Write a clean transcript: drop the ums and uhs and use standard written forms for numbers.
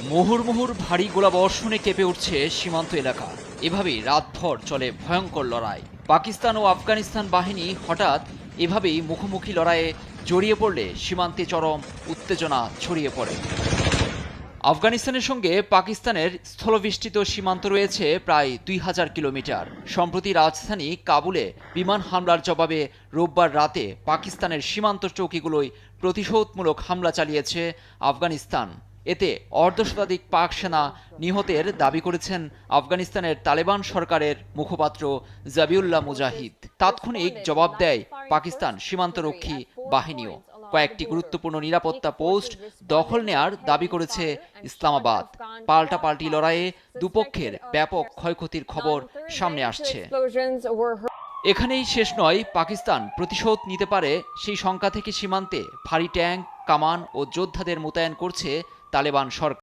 মুহুর্মুহুর ভারী গোলাবর্ষণে কেঁপে উঠছে সীমান্ত এলাকা। এভাবেই রাতভর চলে ভয়ঙ্কর লড়াই। পাকিস্তান ও আফগানিস্তান বাহিনী হঠাৎ এভাবেই মুখোমুখি লড়াইয়ে জড়িয়ে পড়লে সীমান্তে চরম উত্তেজনা ছড়িয়ে পড়ে। আফগানিস্তানের সঙ্গে পাকিস্তানের স্থলবেষ্টিত সীমান্ত রয়েছে প্রায় ২,০০০ কিলোমিটার। সম্প্রতি রাজধানী কাবুলে বিমান হামলার জবাবে রোববার রাতে পাকিস্তানের সীমান্ত চৌকিগুলোয় প্রতিশোধমূলক হামলা চালিয়েছে আফগানিস্তান। এতে অর্ধশতাধিক পাক সেনা নিহতের দাবি করেছেন আফগানিস্তানের তালেবান সরকারের মুখপাত্র জাবিউল্লাহ মুজাহিদ। তাৎক্ষণিক জবাব দেয় পাকিস্তান সীমান্তরক্ষী বাহিনীও। কয়েকটি গুরুত্বপূর্ণ নিরাপত্তা পোস্ট দখল নেয়ার দাবি করেছে ইসলামাবাদ। পাল্টাপাল্টি লড়াইয়ে দুপক্ষের ব্যাপক ক্ষয়ক্ষতির খবর সামনে আসছে। এখানেই শেষ নয়, পাকিস্তান প্রতিশোধ নিতে পারে সেই শঙ্কা থেকে সীমান্তে ভারী ট্যাঙ্ক, কামান ও যোদ্ধাদের মোতায়েন করছে তালেবান সরকার।